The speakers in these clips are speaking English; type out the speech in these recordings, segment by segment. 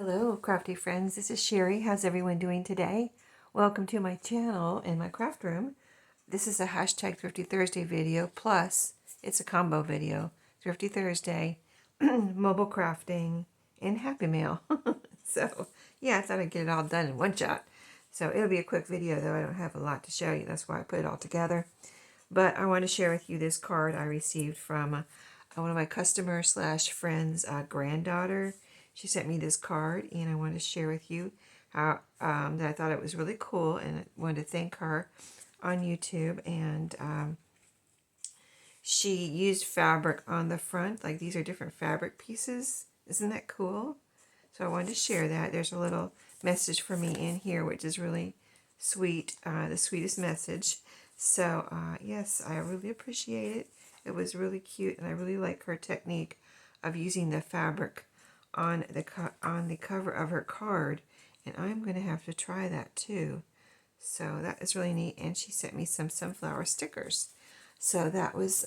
Hello, crafty friends. This is Sheree. How's everyone doing today? Welcome to my channel and my craft room. This is a hashtag Thrifty Thursday video, plus it's a combo video. Thrifty Thursday, mobile crafting, and Happy Mail. So, yeah, I thought I'd get it all done in one shot. So it'll be a quick video, though I don't have a lot to show you. That's why I put it all together. But I want to share with you this card I received from one of my customers slash friends' granddaughter. She sent me this card, and I want to share with you how that I thought it was really cool, and I wanted to thank her on YouTube. And she used fabric on the front, like these are different fabric pieces. Isn't that cool? So I wanted to share that. There's a little message for me in here, which is really sweet, the sweetest message. So yes, I really appreciate it. It was really cute, and I really like her technique of using the fabric on the cover of her card, and I'm going to have to try that too. So that is really neat, and she sent me some sunflower stickers. So that was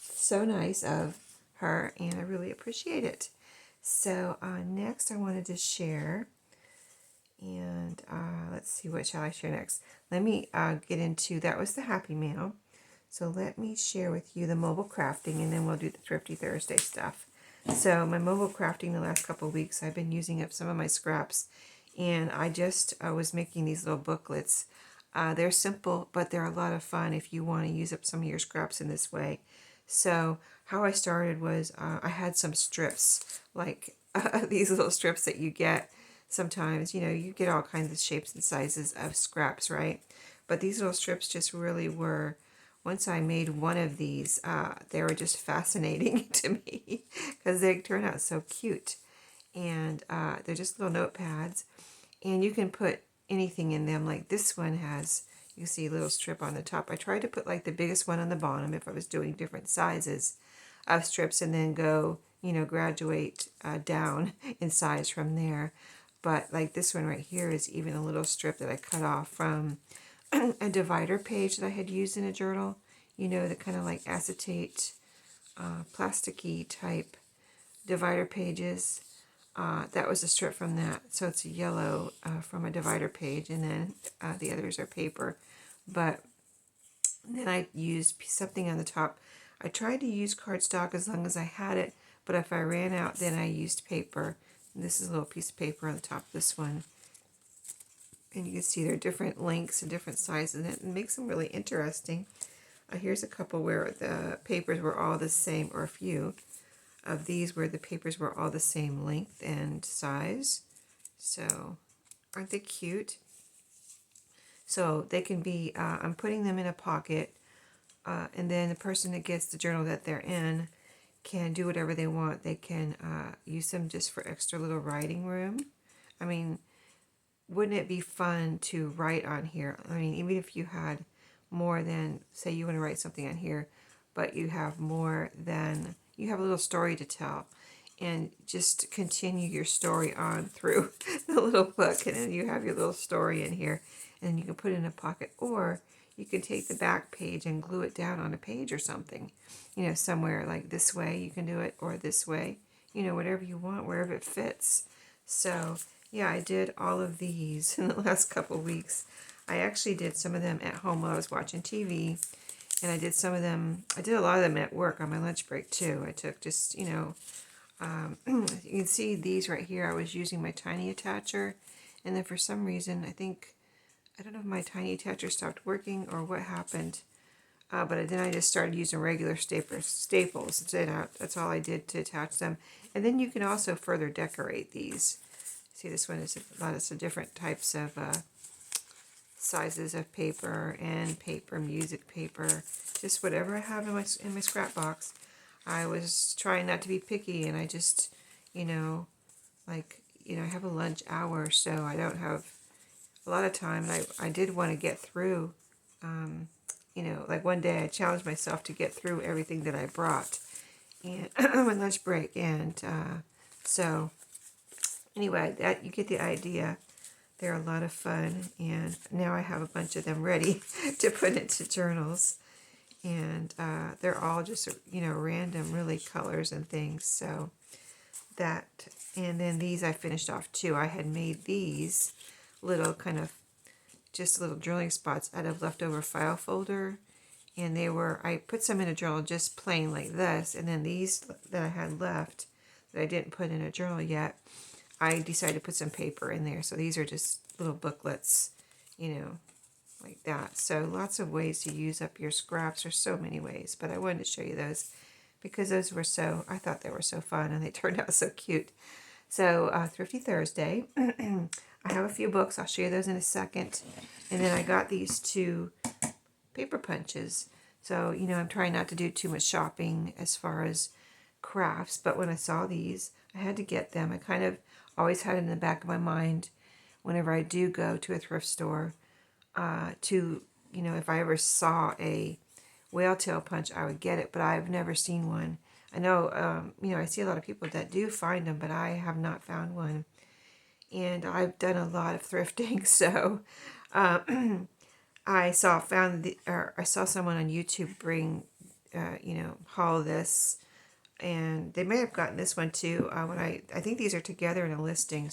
so nice of her, and I really appreciate it. So next I wanted to share, and let's see, what shall I share next? Let me get into, that was the Happy Mail. So let me share with you the mobile crafting, and then we'll do the Thrifty Thursday stuff. So my mobile crafting the last couple of weeks, I've been using up some of my scraps, and I just was making these little booklets. They're simple, but they're a lot of fun if you want to use up some of your scraps in this way. So how I started was I had some strips, like these little strips that you get sometimes. You know, you get all kinds of shapes and sizes of scraps, right? But these little strips just really were, once I made one of these, they were just fascinating to me because they turn out so cute. And they're just little notepads, and you can put anything in them. Like this one has, you see a little strip on the top. I tried to put like the biggest one on the bottom if I was doing different sizes of strips, and then go, you know, graduate down in size from there. But like this one right here is even a little strip that I cut off from a divider page that I had used in a journal. You know, the kind of like acetate, plasticky type divider pages. That was a strip from that. So it's a yellow from a divider page, and then the others are paper. But then I used something on the top. I tried to use cardstock as long as I had it, but if I ran out, then I used paper. This is a little piece of paper on the top of this one. And you can see there are different lengths and different sizes, and it makes them really interesting. Here's a couple where the papers were all the same, or a few of these where the papers were all the same length and size. So aren't they cute? So they can be, I'm putting them in a pocket, and then the person that gets the journal that they're in can do whatever they want. They can use them just for extra little writing room. I mean, wouldn't it be fun to write on here? I mean, even if you had more than, say you want to write something on here, but you have more than, you have a little story to tell, and just continue your story on through the little book, and then you have your little story in here, and you can put it in a pocket, or you can take the back page and glue it down on a page or something, you know, somewhere, like this way you can do it, or this way, you know, whatever you want, wherever it fits. So yeah, I did all of these in the last couple of weeks. I actually did some of them at home while I was watching TV, and I did some of them, I did a lot of them at work on my lunch break too. I took just, you know, you can see these right here. I was using my tiny attacher, and then for some reason, I don't know if my tiny attacher stopped working or what happened, but then I just started using regular staples. That's all I did to attach them. And then you can also further decorate these. See, this one is lots of different types of sizes of paper, and paper, music paper, just whatever I have in my scrap box. I was trying not to be picky, and I just, you know, like, you know, I have a lunch hour, so I don't have a lot of time, and I did want to get through, you know, like one day I challenged myself to get through everything that I brought, and my lunch break, and so anyway, that, you get the idea. They're a lot of fun, and now I have a bunch of them ready to put into journals. And they're all just, you know, random, really, colors and things. So that, and then these I finished off too. I had made these little kind of just little drilling spots out of leftover file folder, and I put some in a journal just plain like this, and then these that I had left that I didn't put in a journal yet, I decided to put some paper in there. So these are just little booklets, like that. So lots of ways to use up your scraps. There's so many ways, but I wanted to show you those because those were I thought they were so fun, and they turned out so cute. So Thrifty Thursday. I have a few books. I'll show you those in a second. And then I got these two paper punches. So, I'm trying not to do too much shopping as far as crafts. But when I saw these, I had to get them. I kind of always had it in the back of my mind whenever I do go to a thrift store if I ever saw a whale tail punch, I would get it. But I've never seen one. I know, I see a lot of people that do find them, but I have not found one. And I've done a lot of thrifting, so I saw someone on YouTube bring, haul this, and they may have gotten this one too. I think these are together in a listing,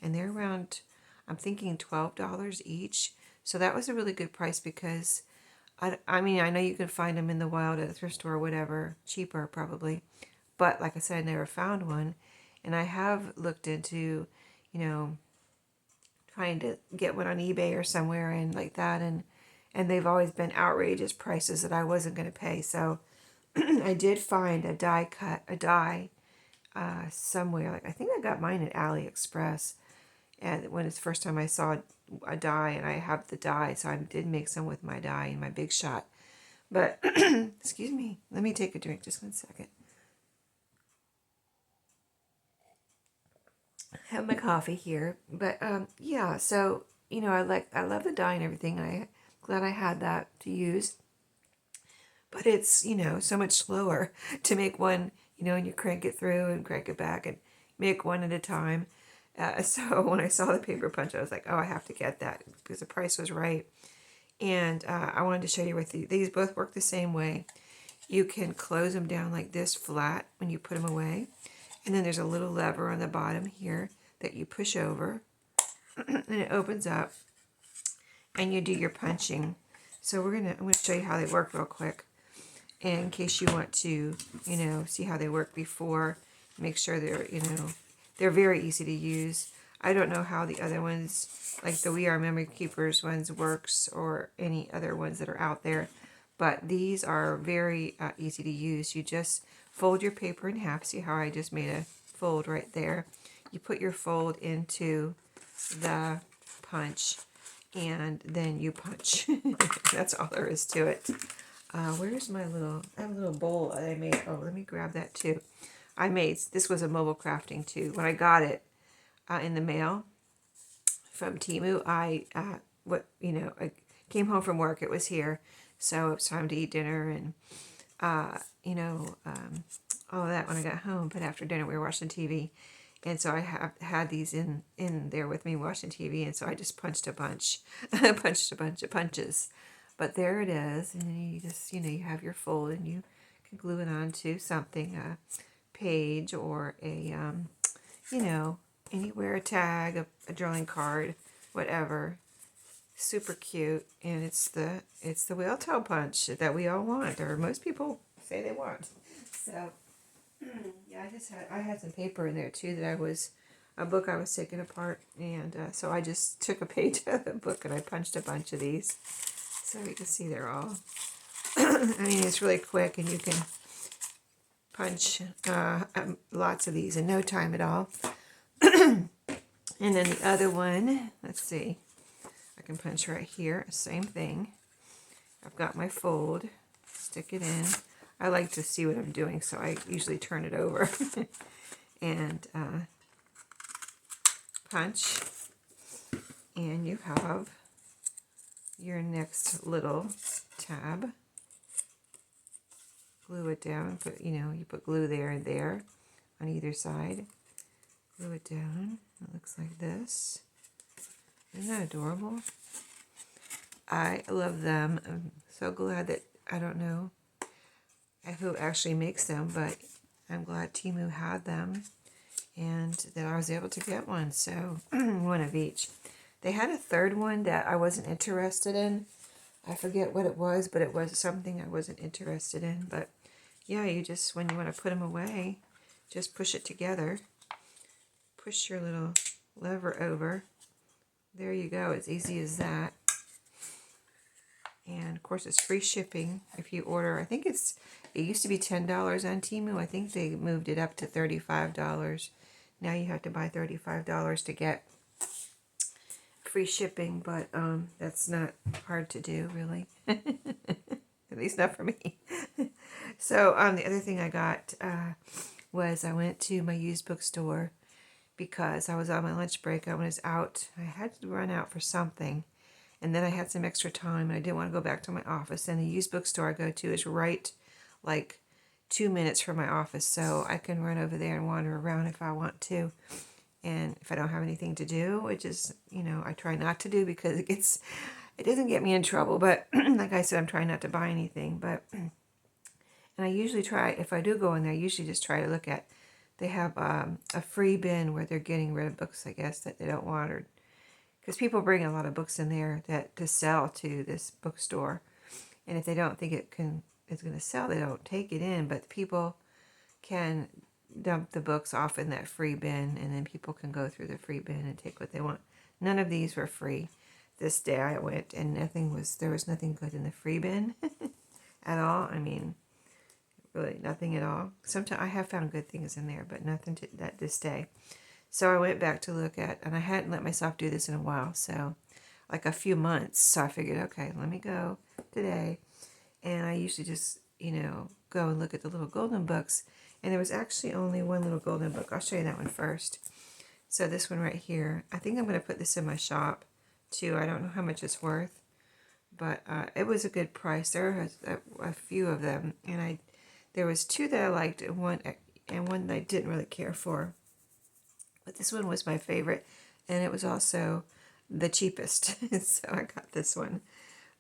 and they're around, I'm thinking $12 each. So that was a really good price because, I know you can find them in the wild at a thrift store or whatever, cheaper probably, but like I said, I never found one, and I have looked into trying to get one on eBay or somewhere and like that, and they've always been outrageous prices that I wasn't going to pay. So I did find a die somewhere. Like I think I got mine at AliExpress, and when it's the first time I saw a die, and I have the die, so I did make some with my die in my Big Shot. But excuse me, let me take a drink just 1 second. Have my coffee here, but yeah, so I love the dye and everything, and I'm glad I had that to use, but it's so much slower to make one, and you crank it through and crank it back and make one at a time. So when I saw the paper punch, I was like, oh, I have to get that because the price was right. And I wanted to show you these both work the same way. You can close them down like this flat when you put them away. And then there's a little lever on the bottom here that you push over, and it opens up, and you do your punching. So I'm gonna show you how they work real quick, and in case you want to, see how they work before, make sure they're very easy to use. I don't know how the other ones, like the We Are Memory Keepers ones, works, or any other ones that are out there, but these are very easy to use. You just fold your paper in half. See how I just made a fold right there? You put your fold into the punch, and then you punch. That's all there is to it. Where's I have a little bowl that I made. Oh, let me grab that too. This was a mobile crafting too. When I got it in the mail from Temu, I came home from work. It was here, so it was time to eat dinner, and all of that when I got home. But after dinner, we were watching TV, and so I had these in there with me watching TV, and so I just punched a bunch, punched a bunch of punches. But there it is, and then you just you have your fold, and you can glue it onto something, a page or a anywhere, a tag, a drawing card, whatever. Super cute, and it's the whale tail punch that we all want, or most people say they want. So yeah, I had some paper in there too a book I was taking apart, and so I just took a page out of the book and I punched a bunch of these, so you can see they're all. It's really quick, and you can punch lots of these in no time at all. And then the other one, let's see, I can punch right here, same thing. I've got my fold, stick it in. I like to see what I'm doing, so I usually turn it over and punch. And you have your next little tab. Glue it down, you put glue there and there on either side. Glue it down. It looks like this. Isn't that adorable? I love them. I'm so glad that, I don't know who actually makes them, but I'm glad Temu had them. and that I was able to get one. So one of each. They had a third one that I wasn't interested in. I forget what it was, but it was something I wasn't interested in. But yeah, you just, when you want to put them away, just push it together. Push your little lever over. There you go. It's easy as that. And of course, it's free shipping if you order. I think it used to be $10 on Temu. I think they moved it up to $35. Now you have to buy $35 to get free shipping, but that's not hard to do, really. At least not for me. So the other thing I got was I went to my used bookstore because I was on my lunch break. I was out. I had to run out for something. And then I had some extra time and I didn't want to go back to my office. And the used bookstore I go to is right like 2 minutes from my office. So I can run over there and wander around if I want to. And if I don't have anything to do, which is, I try not to do because it doesn't get me in trouble. But like I said, I'm trying not to buy anything. But, and I usually try, if I do go in there, I usually just try to look at, they have a free bin where they're getting rid of books, I guess, that they don't want, or because people bring a lot of books in there that to sell to this bookstore, and if they don't think it's going to sell, they don't take it in. But people can dump the books off in that free bin, and then people can go through the free bin and take what they want. None of these were free. This day I went, and there was nothing good in the free bin at all. I mean, really nothing at all. Sometimes I have found good things in there, but nothing this day. So I went back to look at, and I hadn't let myself do this in a while, so like a few months. So I figured, okay, let me go today. And I usually just, go and look at the little golden books. And there was actually only one little golden book. I'll show you that one first. So this one right here, I think I'm going to put this in my shop too. I don't know how much it's worth, but it was a good price. There was a few of them, and there was two that I liked and one that I didn't really care for. But this one was my favorite, and it was also the cheapest. So I got this one.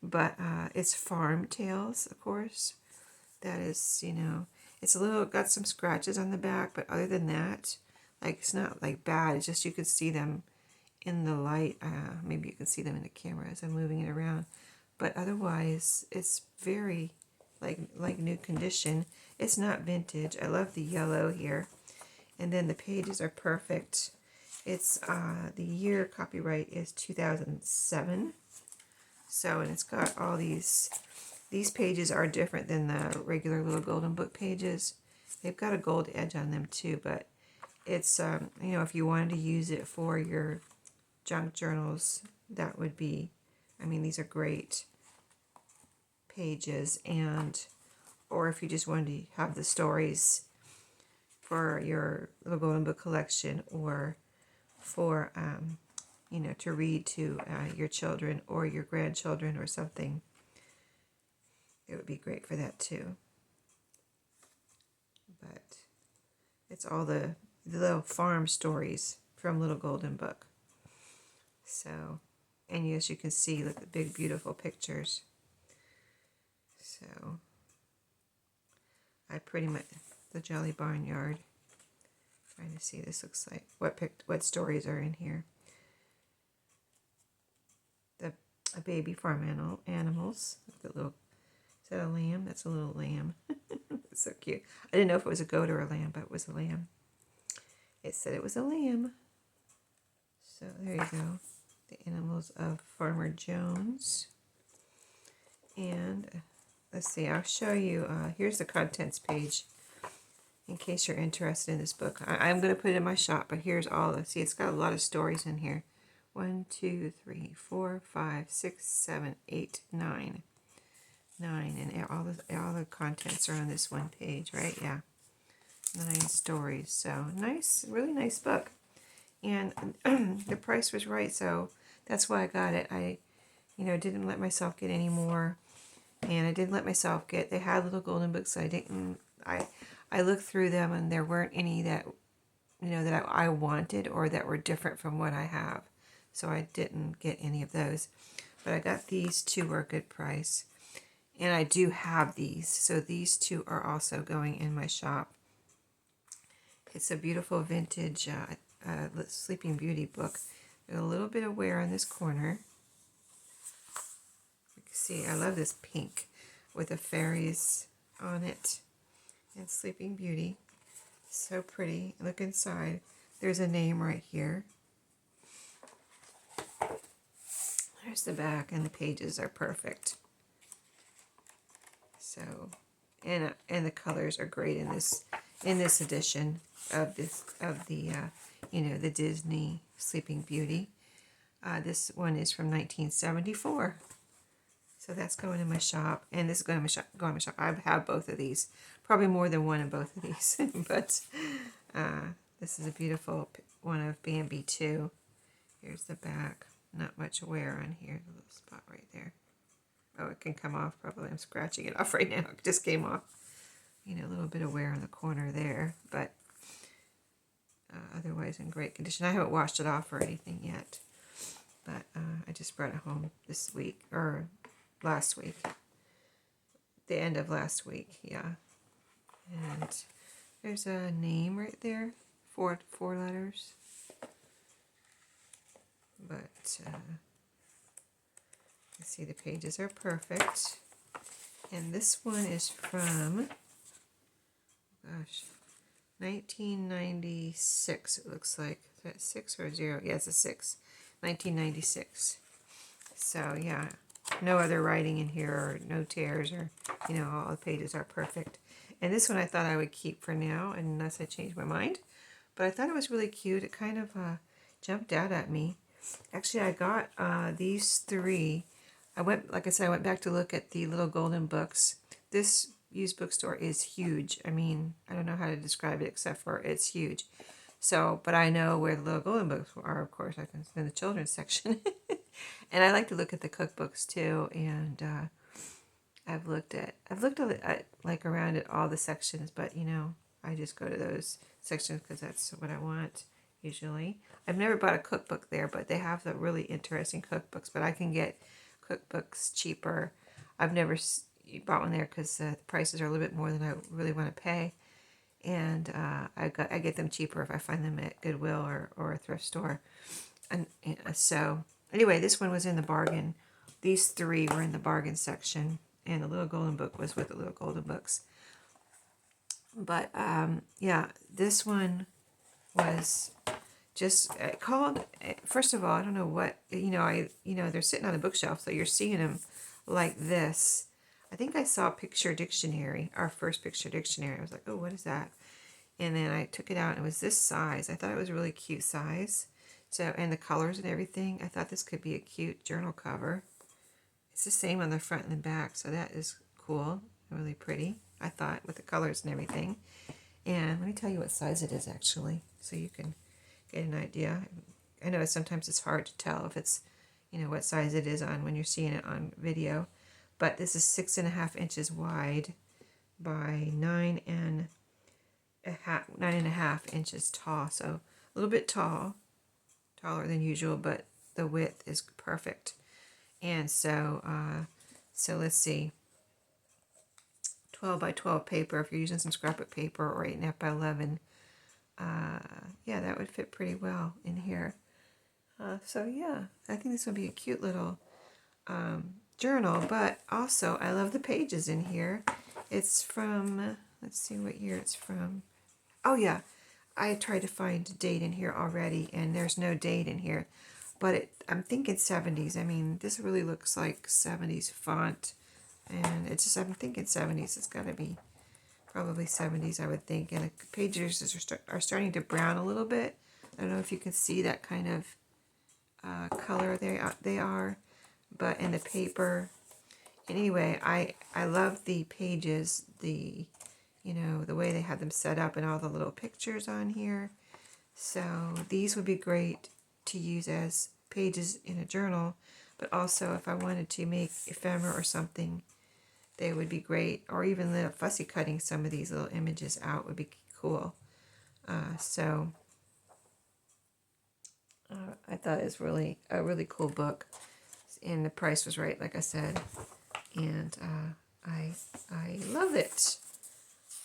But it's Farm Tales, of course. That is, it's got some scratches on the back, but other than that, like, it's not like bad. It's just you can see them in the light. Maybe you can see them in the camera as I'm moving it around. But otherwise, it's very like new condition. It's not vintage. I love the yellow here. And then the pages are perfect. It's the year copyright is 2007. So, and it's got all these pages are different than the regular little golden book pages. They've got a gold edge on them too, but it's, if you wanted to use it for your junk journals, that would be, these are great pages. Or if you just wanted to have the stories for your little golden book collection, or for to read to your children or your grandchildren or something, it would be great for that too. But it's all the little farm stories from Little Golden Book. So, and yes, you can see the big beautiful pictures. So I pretty much, the Jolly Barnyard. Trying to see, this looks like what stories are in here. A baby farm animals. The little, is that a lamb? That's a little lamb. It's so cute. I didn't know if it was a goat or a lamb, but it was a lamb. It said it was a lamb. So there you go. The animals of Farmer Jones. And let's see, I'll show you. Here's the contents page in case you're interested in this book. I'm going to put it in my shop, but here's all the, see, it's got a lot of stories in here. 1, 2, 3, 4, 5, 6, 7, 8, 9. 9, and all the contents are on this one page, right? Yeah. 9 stories. So nice, really nice book. And the price was right, so that's why I got it. I, didn't let myself get any more. And I didn't let myself get, they had little golden books, so I looked through them, and there weren't any that, that I wanted or that were different from what I have. So I didn't get any of those. But I got these two were a good price. And I do have these. So these two are also going in my shop. It's a beautiful vintage Sleeping Beauty book. There's a little bit of wear on this corner. You can see, I love this pink with the fairies on it. And Sleeping Beauty. So pretty. Look inside. There's a name right here. There's the back, and the pages are perfect. So, and the colors are great in this edition of the the Disney Sleeping Beauty. This one is from 1974. So that's going in my shop, and this is going in my shop. I have both of these, probably more than one in both of these, but this is a beautiful one of Bambi too. Here's the back. Not much wear on here. The little spot right there. Oh, it can come off probably. I'm scratching it off right now. It just came off. A little bit of wear on the corner there, but otherwise in great condition. I haven't washed it off or anything yet, but I just brought it home this week, or last week. The end of last week, yeah. And there's a name right there, four letters. But you see the pages are perfect. And this one is from, 1996 it looks like. Is that 6 or 0? Yeah, it's a 6. 1996. So yeah, no other writing in here or no tears or, all the pages are perfect. And this one I thought I would keep for now unless I change my mind. But I thought it was really cute. It kind of jumped out at me. Actually, I got these 3. Like I said, I went back to look at the Little Golden Books. This used bookstore is huge. I mean, I don't know how to describe it except for it's huge. So, but I know where the Little Golden Books are, of course. I can in the children's section. And I like to look at the cookbooks too. And I've looked at like around at all the sections, but I just go to those sections because that's what I want. Usually, I've never bought a cookbook there, but they have the really interesting cookbooks. But I can get cookbooks cheaper. I've never bought one there because the prices are a little bit more than I really want to pay, and I get them cheaper if I find them at Goodwill or a thrift store. And so anyway, this one was in the bargain. These 3 were in the bargain section, and the Little Golden Book was with the Little Golden Books. But yeah, this one was just called, first of all, I don't know what, they're sitting on the bookshelf, so you're seeing them like this. I think I saw Picture Dictionary, our first Picture Dictionary. I was like, oh, what is that? And then I took it out, and it was this size. I thought it was a really cute size. So, and the colors and everything, I thought this could be a cute journal cover. It's the same on the front and the back, so that is cool, really pretty, I thought, with the colors and everything. And let me tell you what size it is, actually, so you can get an idea. I know sometimes it's hard to tell if it's, what size it is on when you're seeing it on video. But this is 6.5 inches wide by 9.5 inches tall. So a little bit taller than usual, but the width is perfect. And so, let's see. 12 by 12 paper. If you're using some scrapbook paper, or 8.5 by 11. Yeah, that would fit pretty well in here. So yeah, I think this would be a cute little journal, but also I love the pages in here. It's from, let's see what year it's from. Oh yeah, I tried to find a date in here already, and there's no date in here, but I'm thinking 70s. I mean, this really looks like 70s font, and I'm thinking 70s. It's got to be probably 70s, I would think. And the pages are starting to brown a little bit. I don't know if you can see that kind of color they are, but in the paper. Anyway, I love the pages, the way they have them set up, and all the little pictures on here. So these would be great to use as pages in a journal, but also if I wanted to make ephemera or something, they would be great. Or even little fussy cutting some of these little images out would be cool. I thought it was really a really cool book, and the price was right, like I said, and I love it.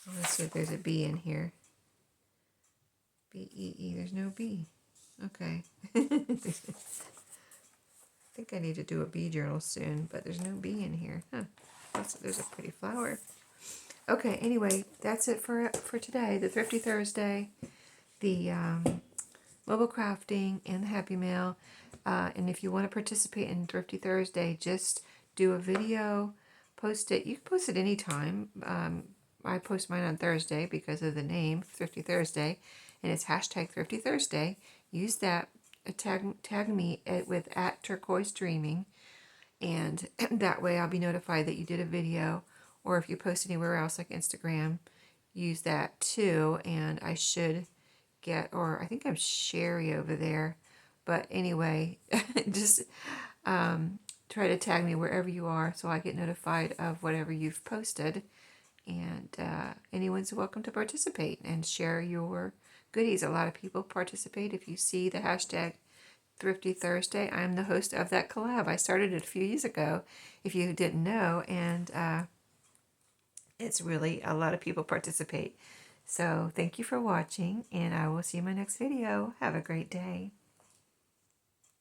Let's see if there's a B in here. B-E-E. There's no B. Okay. I think I need to do a bee journal soon, but there's no bee in here. Huh. There's a pretty flower. Okay, anyway, that's it for today. The Thrifty Thursday, the mobile crafting, and the Happy Mail. And if you want to participate in Thrifty Thursday, just do a video, post it. You can post it anytime. I post mine on Thursday because of the name, Thrifty Thursday, and it's hashtag Thrifty Thursday. Use that. Tag me with @turquoisedreaming, and that way I'll be notified that you did a video. Or if you post anywhere else like Instagram, use that too, and I should get, or I think I'm Sheree over there. But anyway, just try to tag me wherever you are so I get notified of whatever you've posted. And anyone's welcome to participate and share your goodies. A lot of people participate. If you see the hashtag Thrifty Thursday, I'm the host of that collab. I started it a few years ago, if you didn't know, and it's really a lot of people participate. So thank you for watching, and I will see you in my next video. Have a great day.